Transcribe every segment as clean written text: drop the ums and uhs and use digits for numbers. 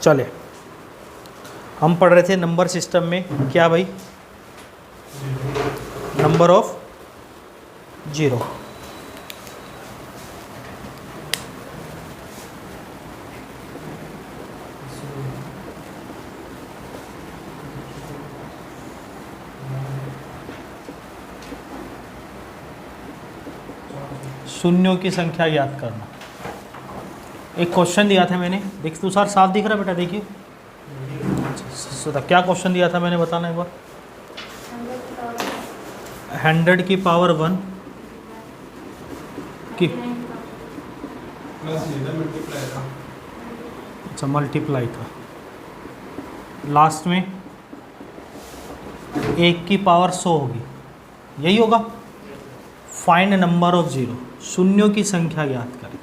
चले, हम पढ़ रहे थे नंबर सिस्टम में क्या भाई, नंबर ऑफ जीरो। शून्यों की संख्या याद करना। एक क्वेश्चन दिया था मैंने, देख तू सर साफ दिख रहा बेटा, देखिए क्या क्वेश्चन दिया था मैंने, बताना एक बार। 100 की पावर 1 की अच्छा मल्टीप्लाई था, लास्ट में 1 की पावर 100 होगी, यही होगा। फाइंड नंबर ऑफ जीरो, शून्यों की संख्या याद करें।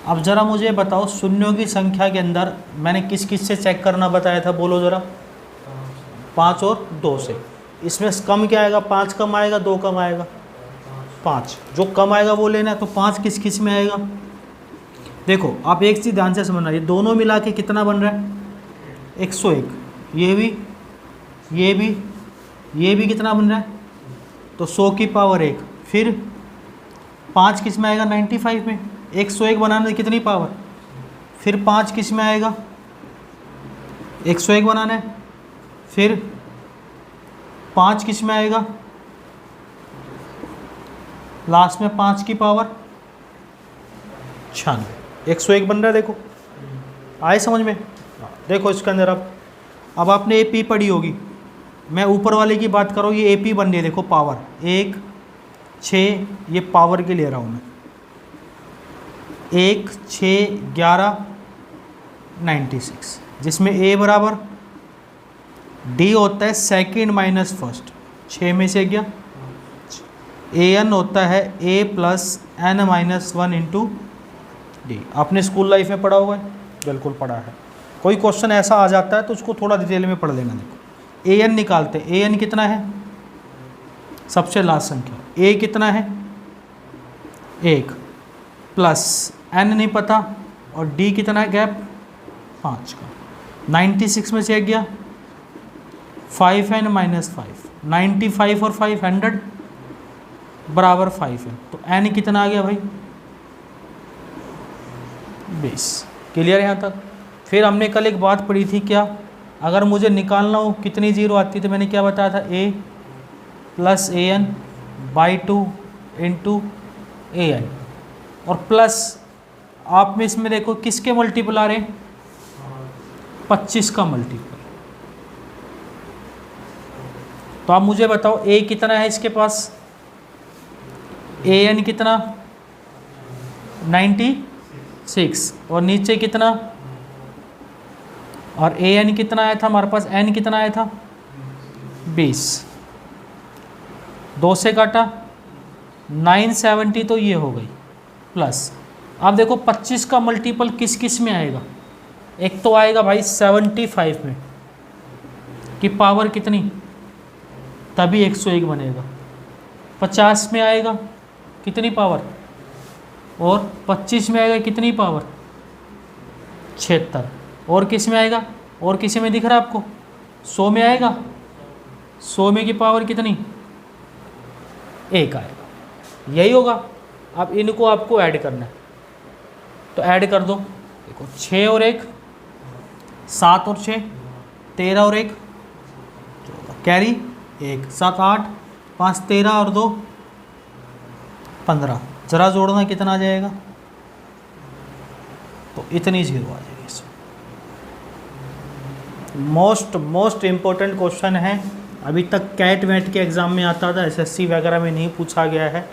अब जरा मुझे बताओ, शून्यों की संख्या के अंदर मैंने किस किस से चेक करना बताया था, बोलो जरा। 5 और 2 से। इसमें कम क्या आएगा, 5 कम आएगा, 2 कम आएगा, 5। जो कम आएगा वो लेना है, तो 5 किस किस में आएगा। देखो आप एक चीज़ ध्यान से समझना, ये दोनों मिला के कितना बन रहा है, 101। ये भी कितना बन रहा है, तो 100 की पावर 1। फिर 5 किस में आएगा, 95 में। 101 बनाने में कितनी पावर, फिर 5 किस में आएगा, 101 बनाना है। फिर 5 किस में आएगा, लास्ट में 5 की पावर 96। 101 बन रहा है, देखो आए समझ में। देखो इसके अंदर अब आपने एपी पढ़ी होगी, मैं ऊपर वाले की बात करूँ, ये एपी बन रही है, देखो पावर 1 6, ये पावर के ले रहा हूँ मैं, 1 6 11 96, जिसमें ए बराबर डी होता है सेकंड माइनस फर्स्ट, 6 में से गया। ए एन होता है A plus N minus 1 into D. आपने स्कूल लाइफ में पढ़ा होगा, बिल्कुल पढ़ा है। कोई क्वेश्चन ऐसा आ जाता है तो उसको थोड़ा डिटेल में पढ़ लेना। देखो ए एन निकालते, ए एन कितना है, सबसे लास्ट संख्या, ए कितना है 1 प्लस एन नहीं पता, और डी कितना है गैप 5 का। 96 में से गया 5n माइनस 5, 95 और 5 100 बराबर 5n, तो n कितना आ गया भाई 20। क्लियर यहाँ तक। फिर हमने कल एक बात पढ़ी थी, क्या, अगर मुझे निकालना हो कितनी जीरो आती, तो मैंने क्या बताया था, a plus a n by 2 into a n, और प्लस आप में इसमें देखो किसके मल्टीपल आ रहे हैं, 25 का मल्टीपल। तो आप मुझे बताओ a कितना है इसके पास, ए एन कितना 96, और नीचे कितना, और ए एन कितना आया था हमारे पास, एन कितना आया था 20। 2 से काटा 970, तो ये हो गई प्लस। अब देखो 25 का मल्टीपल किस किस में आएगा, एक तो आएगा भाई 75 में, कि पावर कितनी, तभी 101 बनेगा। 50 में आएगा कितनी पावर, और 25 में आएगा कितनी पावर 76, और किस में आएगा, और किसी में दिख रहा है आपको 100 में आएगा, 100 में की पावर कितनी 1 आएगा, यही होगा। अब इनको आपको ऐड करना है, तो ऐड कर दो। देखो 6 और 1 7 और 6 13 और 1 कैरी 1 7 8 5 13 और 2 15। ज़रा जोड़ना कितना आ जाएगा, तो इतनी जीरो आ जाएगी इसमें। मोस्ट इम्पोर्टेंट क्वेश्चन है, अभी तक कैट वेट के एग्ज़ाम में आता था, एसएससी वगैरह में नहीं पूछा गया है।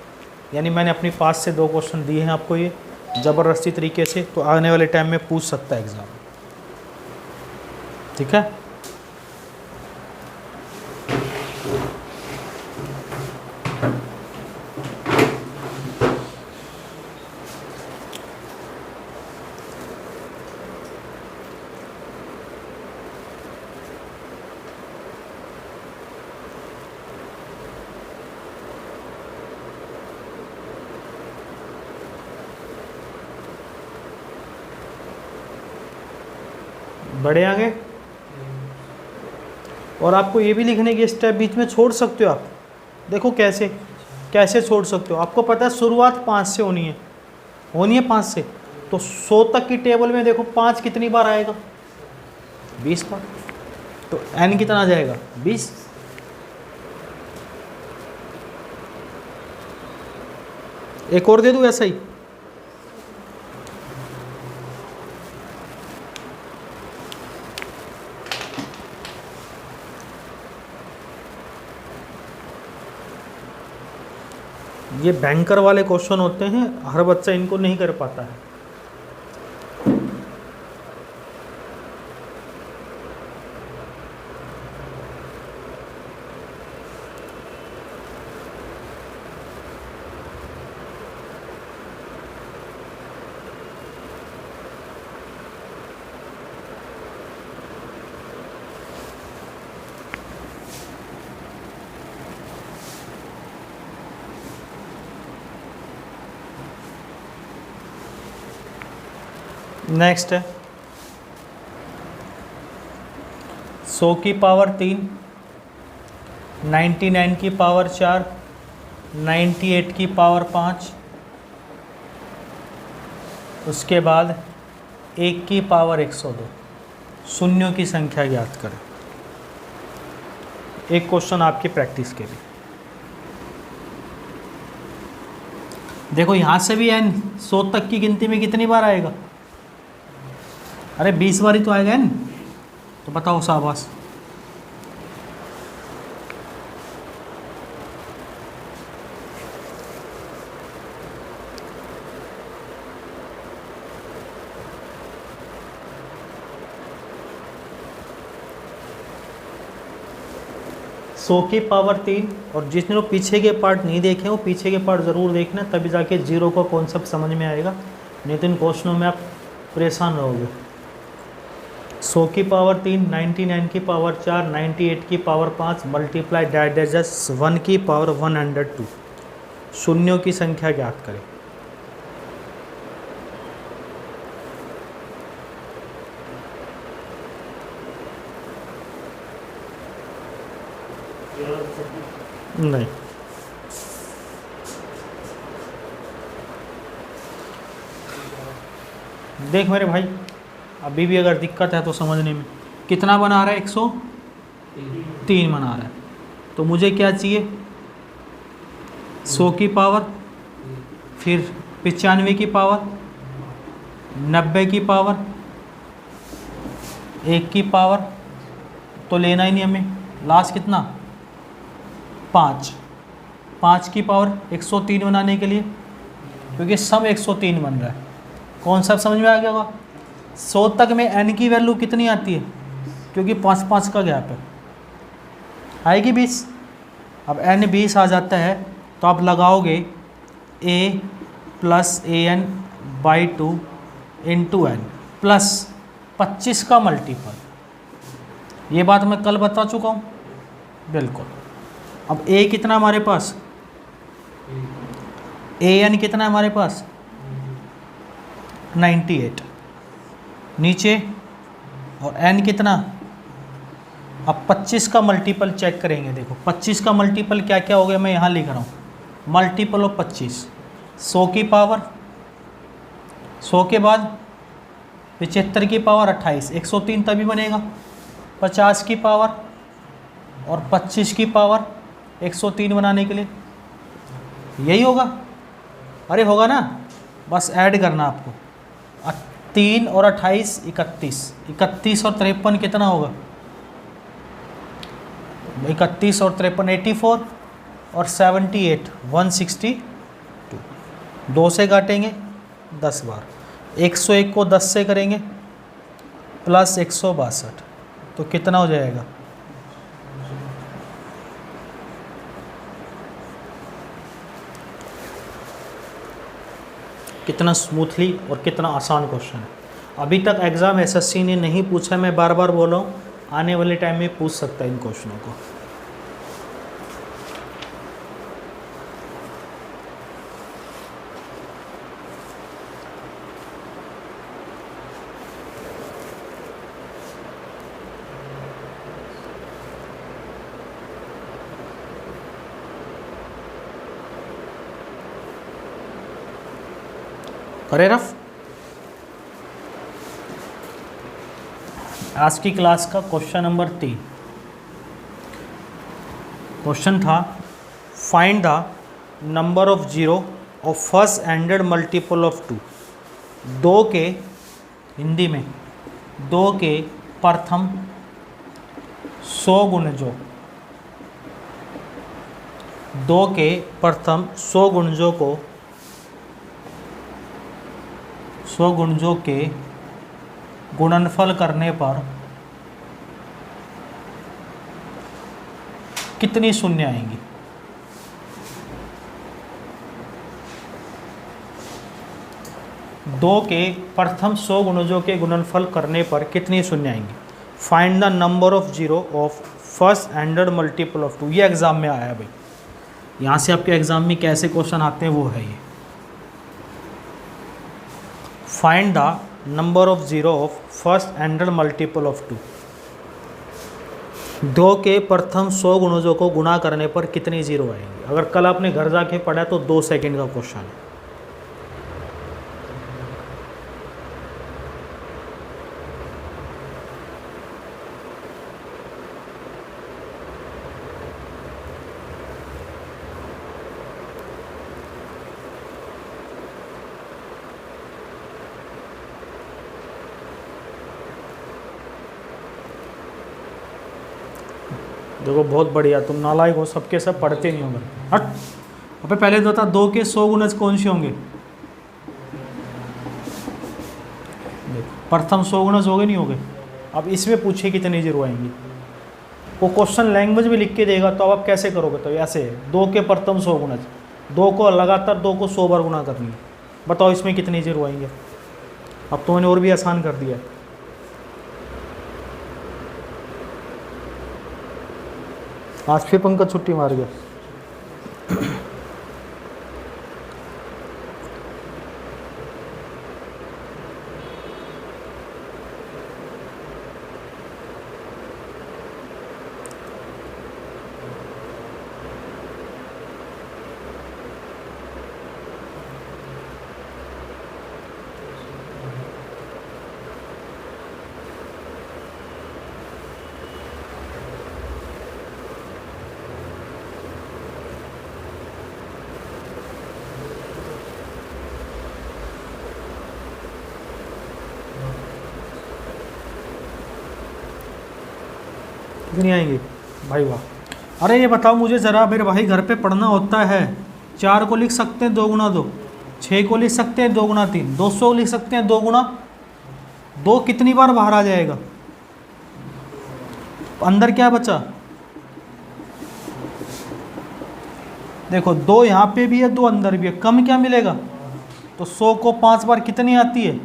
यानी मैंने अपनी पास से 2 क्वेश्चन दिए हैं आपको, ये ज़बरदस्ती तरीके से, तो आने वाले टाइम में पूछ सकता है एग्ज़ाम, ठीक है। बड़े आ गए। और आपको ये भी लिखने की स्टेप बीच में छोड़ सकते हो आप। देखो कैसे कैसे छोड़ सकते हो। आपको पता है शुरुआत 5 से होनी है 5 से। तो 100 तक की टेबल में देखो 5 कितनी बार आएगा, 20 बार। तो n कितना आ जाएगा, 20। एक और दे दूँ ऐसा ही। ये बैंकर वाले क्वेश्चन होते हैं, हर बच्चा इनको नहीं कर पाता है। नेक्स्ट है 100 की पावर 3, 99 की पावर 4, 98 की पावर 5, उसके बाद 1 की पावर 102। शून्यों की संख्या ज्ञात करें। एक क्वेश्चन आपकी प्रैक्टिस के लिए। देखो यहाँ से भी n 100 तक की गिनती में कितनी बार आएगा, अरे 20 बार ही तो आएगा n। तो बताओ शाबाश। सौ की पावर 3। और जिसने लोग पीछे के पार्ट नहीं देखे वो पीछे के पार्ट ज़रूर देखना, तभी जाके जीरो का कॉन्सेप्ट समझ में आएगा, नहीं तो इन क्वेश्चनों में आप परेशान रहोगे। 100 की पावर 3, 99 की पावर 4, 98 की पावर 5 मल्टीप्लाई डाइडेजस 1 की पावर 102। शून्यों की संख्या ज्ञात करें। नहीं, देख मेरे भाई, अभी भी अगर दिक्कत है तो समझने में। कितना बना रहा है, 103 बना रहा है। तो मुझे क्या चाहिए, 100 की पावर, फिर 95 की पावर, 90 की पावर, 1 की पावर, तो लेना ही नहीं हमें। लास्ट कितना, 5 की पावर 103 बनाने के लिए, क्योंकि सब 103 बन रहा है। कॉन्सेप्ट समझ में आ गया होगा। 100 तक में n की वैल्यू कितनी आती है, क्योंकि 5 का गैप है, आएगी 20। अब n 20 आ जाता है तो आप लगाओगे a plus an/2 into n plus 25 का मल्टीपल। ये बात मैं कल बता चुका हूँ, बिल्कुल। अब a कितना हमारे पास, an कितना है हमारे पास, 98 नीचे, और n कितना। अब 25 का मल्टीपल चेक करेंगे। देखो 25 का मल्टीपल क्या क्या हो गया, मैं यहाँ लिख रहा हूँ। मल्टीपल ऑफ 25, 100 की पावर, 100 के बाद 75 की पावर 28, 103 तभी बनेगा। 50 की पावर और 25 की पावर 103 बनाने के लिए, यही होगा। अरे होगा ना, बस ऐड करना आपको। 3 और 28 31, 31 और 53 कितना होगा, 31 और 53 84, और 78 162। 2 से काटेंगे 10 बार, 101 को 10 से करेंगे प्लस 162, तो कितना हो जाएगा, कितना स्मूथली और कितना आसान क्वेश्चन है। अभी तक एग्ज़ाम एसएससी ने नहीं पूछा, मैं बार बार बोल रहा हूँ, आने वाले टाइम में पूछ सकता है इन क्वेश्चनों को। करे रफ। आज की क्लास का क्वेश्चन नंबर 3 क्वेश्चन था find the number of zero of first ended multiple of 2। दो के हिंदी में दो के प्रथम 100 गुणजों, दो के प्रथम 100 गुणजों को 100 गुणजों के गुणनफल करने पर कितनी शून्य आएंगी। दो के प्रथम 100 गुणजों के गुणनफल करने पर कितनी शून्य आएंगी। Find the number of zero of first ended multiple of 2। ये एग्जाम में आया भाई, यहाँ से आपके एग्जाम में कैसे क्वेश्चन आते हैं वो है ये। Find the number of zero of first ended multiple of 2। दो के प्रथम 100 गुणजों को गुणा करने पर कितनी जीरो आएंगी। अगर कल आपने घर जाके पढ़ा तो 2 सेकंड का क्वेश्चन है। देखो बहुत बढ़िया, तुम नालायक हो, सबके सब पढ़ते नहीं होंगे। हट अबे पहले तो बता, दो के 100 गुणज कौन से होंगे। देखो प्रथम 100 गुणज हो गए नहीं हो गए। अब इसमें पूछे कितनी जीरो आएंगी। वो क्वेश्चन लैंग्वेज में लिख के देगा तो अब आप कैसे करोगे। तो ऐसे है, दो के प्रथम 100 गुणज, दो को लगातार 2 को 100 बार गुणा करनी है। बताओ इसमें कितनी जीरो आएंगे। अब तो मैंने और भी आसान कर दिया। आज फिर पंकज छुट्टी मार गया। कितनी आएंगी भाई वाह। अरे ये बताओ मुझे ज़रा, मेरे भाई घर पे पढ़ना होता है। 4 को लिख सकते हैं 2 गुणा 2, 6 को लिख सकते हैं 2 गुणा 3, 200 को लिख सकते हैं 2 गुणा 2। कितनी बार बाहर आ जाएगा। अंदर क्या बचा। देखो 2 यहाँ पे भी है, 2 अंदर भी है, कम क्या मिलेगा। तो 100 को 5 बार कितनी आती है,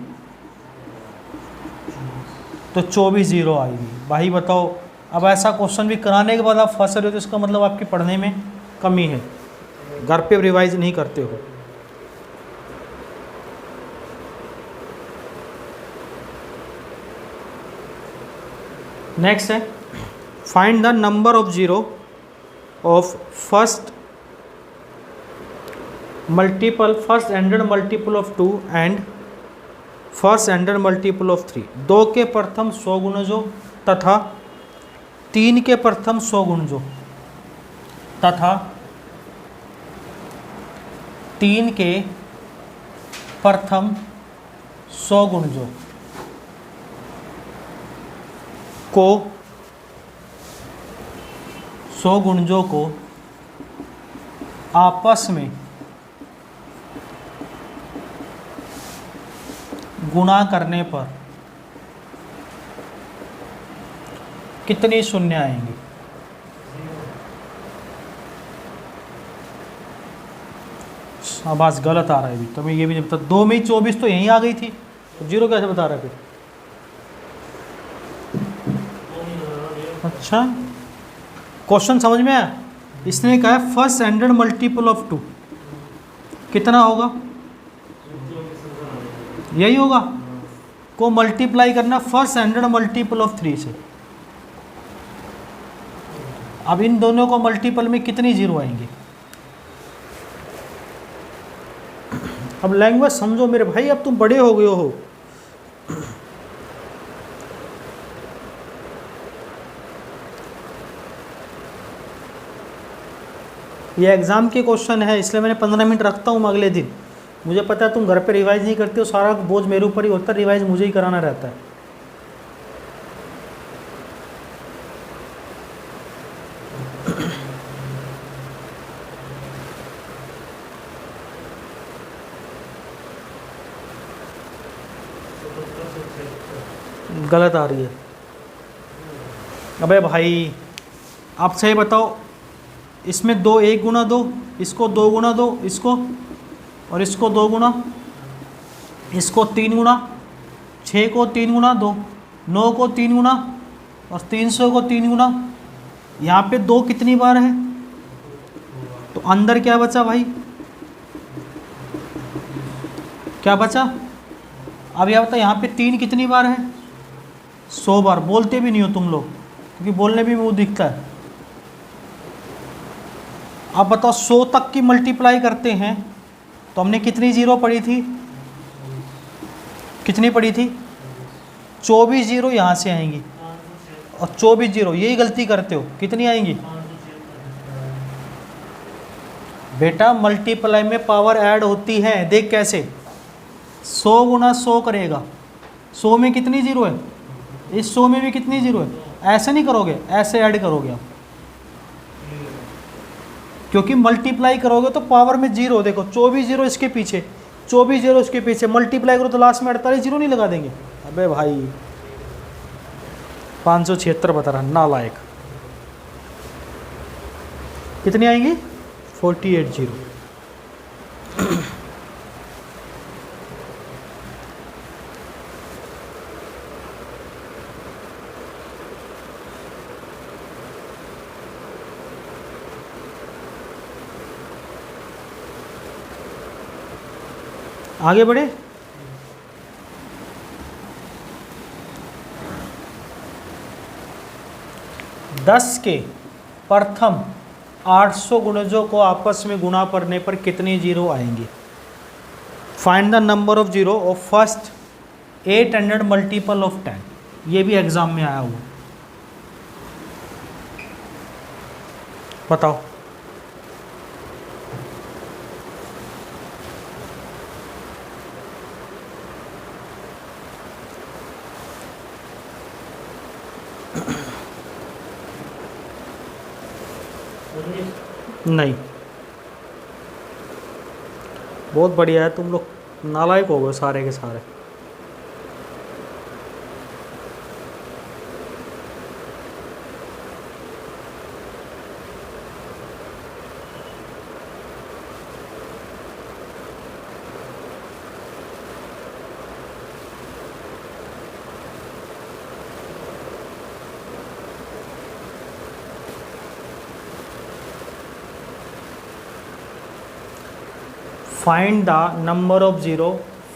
तो 24 जीरो आएगी। भाई बताओ, अब ऐसा क्वेश्चन भी कराने के बाद आप फंस रहे हो तो इसका मतलब आपकी पढ़ने में कमी है, घर पे रिवाइज नहीं करते हो। नेक्स्ट है find the number of zero of first ended multiple of 2 and first ended multiple of 3। 2 के प्रथम 100 गुणजों तथा 3 के प्रथम 100 गुणजों तथा 3 के प्रथम 100 गुणजों को 100 गुणजों को आपस में गुणा करने पर कितनी शून्य आएंगी। आवाज गलत आ रहा है अभी, तो मैं ये भी नहीं बता। 2 में 24 तो यहीं आ गई थी, तो जीरो कैसे बता रहा है फिर। अच्छा क्वेश्चन समझ में आया। इसने कहा है फर्स्ट एंडेड मल्टीपल ऑफ 2 कितना होगा, यही होगा। को मल्टीप्लाई करना फर्स्ट एंडेड मल्टीपल ऑफ 3 से। अब इन दोनों को मल्टीपल में कितनी जीरो आएंगे। अब लैंग्वेज समझो मेरे भाई, अब तुम बड़े हो गए हो। ये एग्ज़ाम के क्वेश्चन है, इसलिए मैंने 15 मिनट रखता हूँ अगले दिन। मुझे पता है तुम घर पे रिवाइज नहीं करते हो, सारा बोझ मेरे ऊपर ही होता है, रिवाइज मुझे ही कराना रहता है। गलत आ रही है। अबे भाई आप सही बताओ, इसमें 2 1 गुना 2, इसको 2 गुना 2, इसको और इसको 2 गुना, इसको 3 गुना, 6 को 3 गुना 2, 9 को 3 गुना और 300 को 3 गुना। यहाँ पे 2 कितनी बार है, तो अंदर क्या बचा भाई, क्या बचा। अब यह बता यहाँ पे 3 कितनी बार है, 100 बार। बोलते भी नहीं हो तुम लोग, क्योंकि बोलने भी मुँह दिखता है। अब बताओ 100 तक की मल्टीप्लाई करते हैं तो हमने कितनी जीरो पढ़ी थी, कितनी पढ़ी थी, 24 जीरो यहाँ से आएंगी और 24 जीरो, यही गलती करते हो। कितनी आएंगी बेटा, मल्टीप्लाई में पावर ऐड होती है। देख कैसे, 100 गुना 100 करेगा, 100 में कितनी जीरो है, इस 100 में भी कितनी जीरो है। ऐसे नहीं करोगे, ऐसे ऐड करोगे आप, क्योंकि मल्टीप्लाई करोगे तो पावर में जीरो। देखो 24 जीरो इसके पीछे, 24 जीरो इसके पीछे, मल्टीप्लाई करो तो लास्ट में 48 जीरो नहीं लगा देंगे। अबे भाई 576 बता रहा नालायक। कितनी आएंगी, 48 जीरो। आगे बढ़े। दस के प्रथम 800 गुणजों को आपस में गुणा करने पर कितनी जीरो आएंगे। Find the number of zero of first 800 multiple of 10। ये भी एग्जाम में आया हुआ, बताओ। नहीं, बहुत बढ़िया है, तुम लोग नालायक हो गए सारे के सारे। Find the number of zero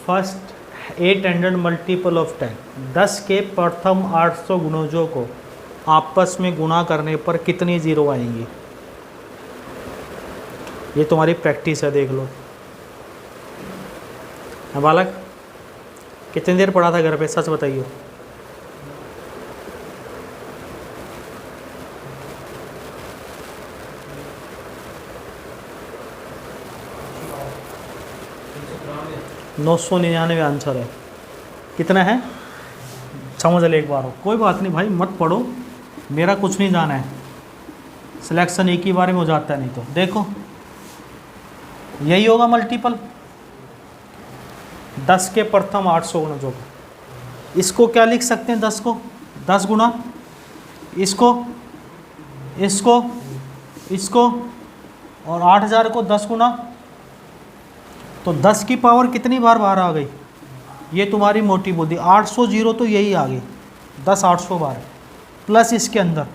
first 800 multiple of 10। 10 के प्रथम 800 गुणजों को आपस में गुणा करने पर कितनी जीरो आएंगी। ये तुम्हारी प्रैक्टिस है, देख लो। बालक कितनी देर पढ़ा था घर पे, सच बताइए। नौ 999 आंसर है। कितना है समझ ले एक बार हो। कोई बात नहीं भाई, मत पढ़ो, मेरा कुछ नहीं जाना है, सिलेक्शन एक ही बार में हो जाता है। नहीं तो देखो यही होगा मल्टीपल 10 के प्रथम 800 गुना। जो इसको क्या लिख सकते हैं, 10 को 10 गुना, इसको इसको इसको और 8000 को 10 गुना, तो 10 की पावर कितनी बार बाहर आ गई। ये तुम्हारी मोटी बुद्धि। 800 जीरो तो यही आ गई, 10 800 बार प्लस इसके अंदर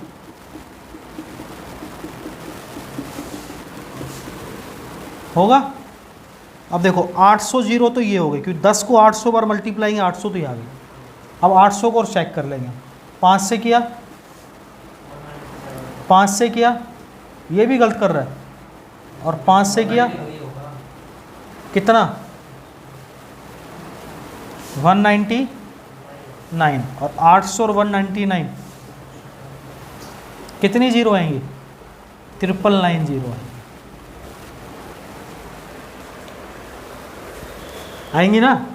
होगा। अब देखो 800 जीरो तो ये हो गई, क्योंकि 10 को 800 बार मल्टीप्लाई 800 तो ये आ गई। अब 800 को और चेक कर लेंगे। 5 से किया, 5 से किया, ये भी गलत कर रहा है, और 5 से किया कितना 199 और 800 और 199 कितनी जीरो आएंगी? 999 आएंगी ना।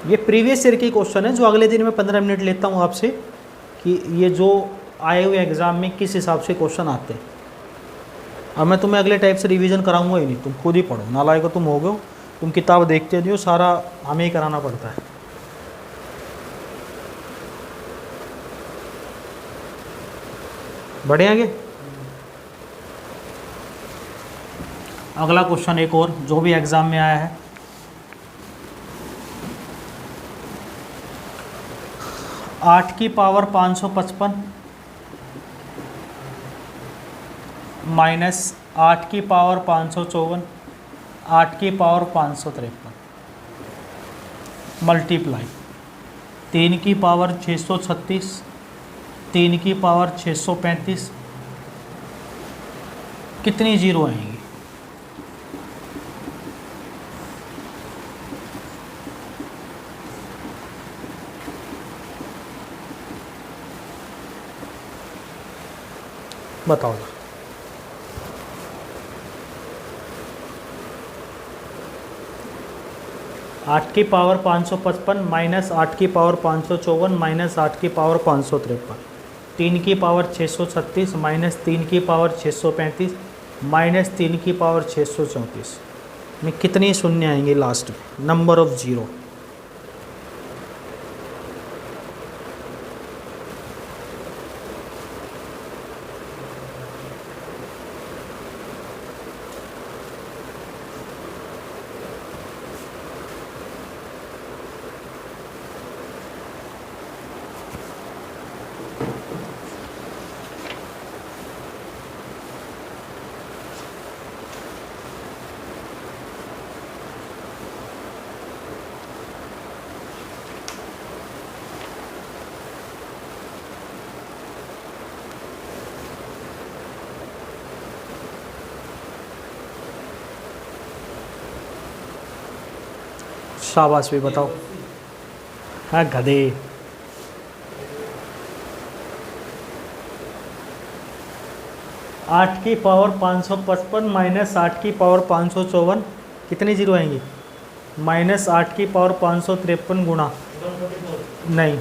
ये प्रीवियस ईयर की क्वेश्चन है जो अगले दिन मैं 15 मिनट लेता हूँ आपसे कि ये जो आए हुए एग्ज़ाम में किस हिसाब से क्वेश्चन आते हैं। अब मैं तुम्हें अगले टाइप से रिवीजन कराऊंगा ही नहीं, तुम खुद ही पढ़ो। नालायक तुम हो गए हो, तुम किताब देखते नहीं हो, सारा हमें ही कराना पड़ता है। बढ़े आगे। अगला क्वेश्चन एक और जो भी एग्ज़ाम में आया है, आठ की पावर 555 माइनस 8 की पावर 554, 8 की पावर 553 मल्टीप्लाई 3 की पावर 636, 3 की पावर 635 कितनी जीरो आएंगी? बताओ। 8 की पावर 555 माइनस 8 की पावर 554 माइनस 8 की पावर 553, 3 की पावर 636 माइनस 3 की पावर 635 माइनस 3 की पावर 634 में कितनी शून्य आएंगे लास्ट में? Number of zero. शाबाश भी बताओ। हाँ गधे। आठ की पावर 555 माइनस 8 की पावर 554 कितनी जीरो आएंगी? माइनस 8 की पावर 553 गुणा नहीं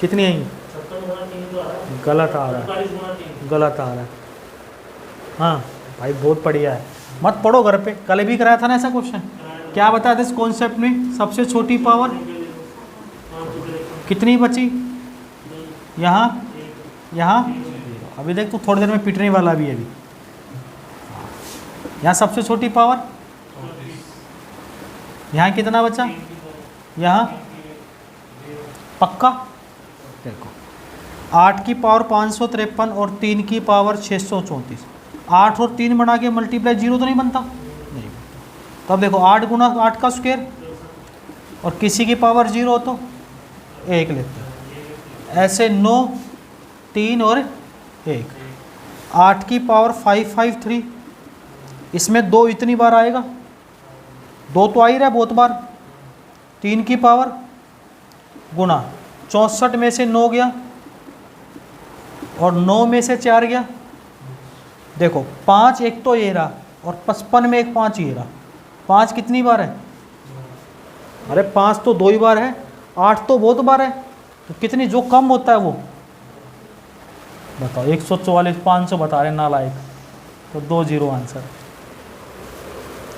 कितनी आएंगी? गलत आ रहा है, गलत आ रहा है। हाँ भाई बहुत बढ़िया है, मत पढ़ो घर पे, कल भी कराया था ना ऐसा क्वेश्चन। क्या बता दे इस कॉन्सेप्ट में? सबसे छोटी पावर कितनी बची? यहाँ यहाँ अभी देख, तू थोड़ी देर में पिटने वाला भी है अभी। यहाँ सबसे छोटी पावर, यहाँ कितना बचा? यहाँ पक्का देखो, 8 की पावर 553 और 3 की पावर 634, 8 और 3 बना के मल्टीप्लाई जीरो तो नहीं बनता? नहीं। तब देखो 8 गुना 8 का स्क्वायर और किसी की पावर जीरो हो तो 1 लेते हैं। ऐसे 9, 3 और 1, 8 की पावर 553, इसमें 2 इतनी बार आएगा, 2 तो आ ही रहा है बहुत बार। 3 की पावर गुना 64 में से 9 गया और 9 में से 4 गया। देखो 5 एक तो ये रहा और 55 में एक 5 ये रहा। 5 कितनी बार है? अरे 5 तो 2 ही बार है, 8 तो बहुत बार है, तो कितनी जो कम होता है वो बताओ। 144 500 बता रहे नालायक, तो 2 जीरो आंसर।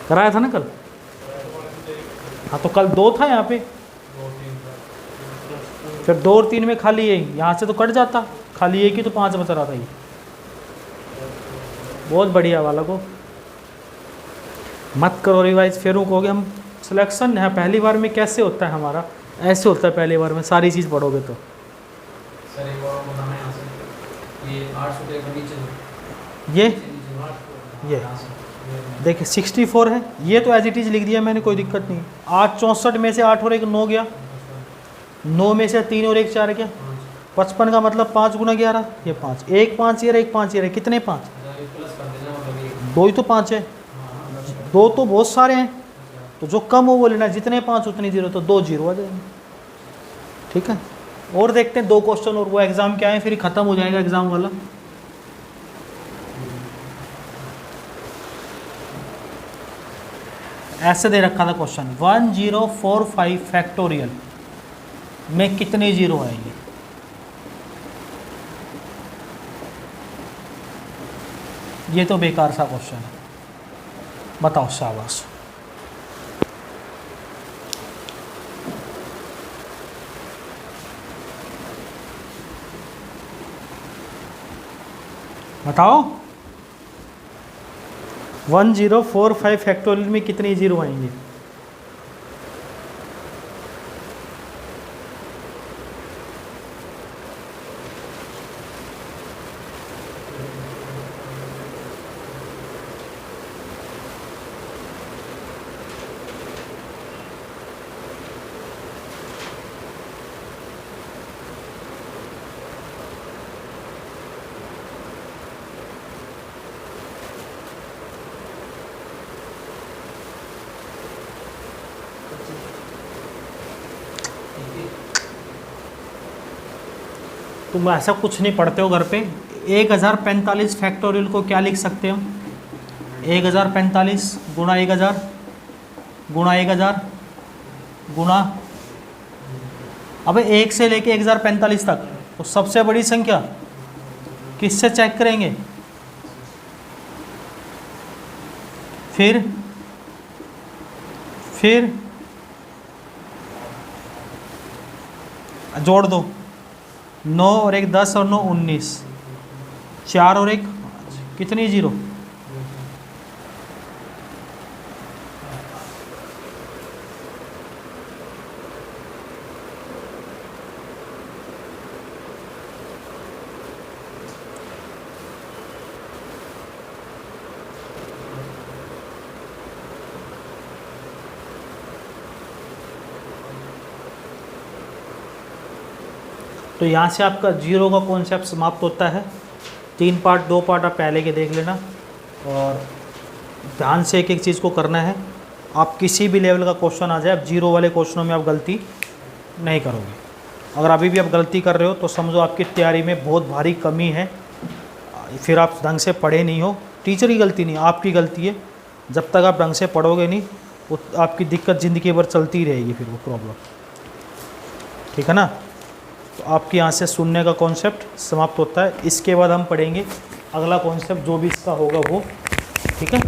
कराया था ना कल? हाँ तो कल 2 था यहाँ पे, फिर 2 और 3 में खाली है, यहाँ से तो कट जाता, खाली एक ही तो 5 बच रहा था। ये बहुत बढ़िया वाला को मत करो रिवाइज, फिर कहोगे हम सिलेक्शन है पहली बार में कैसे होता है हमारा? ऐसे होता है पहली बार में, सारी चीज़ पढ़ोगे तो। सर एक और बताना यहाँ से, ये 800 के नीचे ये देखिए 64 है, ये तो एज इट इज़ लिख दिया मैंने, कोई दिक्कत नहीं। 8 64 में से 8 और 1 9 गया, 9 में से 3 और 1 4 गया, 55 का मतलब 5 गुना 11, ये 5, एक 5 ये रहा, एक 5 ये रहा, कितने 5? अच्छा, ये प्लस कर देना मतलब ये। दो ही तो 5 है, हाँ, दो तो बहुत सारे हैं, अच्छा। तो जो कम हो वो लेना, जितने 5 उतनी जीरो, तो 2 जीरो आ जाएंगे। ठीक है, और देखते हैं 2 क्वेश्चन और वो एग्जाम क्या है, फिर खत्म हो जाएगा एग्जाम वाला। ऐसे दे रखा था क्वेश्चन, 1045 फैक्टोरियल में कितने जीरो आएंगे? ये तो बेकार सा क्वेश्चन है, बताओ। शाबाश। बताओ 1045 फैक्टोरियल में कितने जीरो आएंगे? तुम ऐसा कुछ नहीं पढ़ते हो घर पे। 1045 फैक्टोरियल को क्या लिख सकते हो? 1045 गुणा 1000 गुणा 1000 गुणा, अबे 1 से लेके 1045 तक, तो सबसे बड़ी संख्या किससे चेक करेंगे? फिर जोड़ दो, 9 और 1 10 और 9 19, 4 और 1 कितनी जीरो? तो यहाँ से आपका जीरो का कॉन्सेप्ट समाप्त होता है। 3 पार्ट 2 पार्ट आप पहले के देख लेना, और ध्यान से एक एक चीज़ को करना है। आप किसी भी लेवल का क्वेश्चन आ जाए, आप जीरो वाले क्वेश्चनों में आप गलती नहीं करोगे। अगर अभी भी आप गलती कर रहे हो तो समझो आपकी तैयारी में बहुत भारी कमी है, फिर आप ढंग से पढ़े नहीं हो। टीचर की गलती नहीं, आपकी गलती है। जब तक आप ढंग से पढ़ोगे नहीं, वो आपकी दिक्कत ज़िंदगी भर चलती रहेगी, फिर वो प्रॉब्लम। ठीक है ना? तो आपके यहाँ से सुनने का कॉन्सेप्ट समाप्त होता है। इसके बाद हम पढ़ेंगे अगला कॉन्सेप्ट जो भी इसका होगा वो। ठीक है।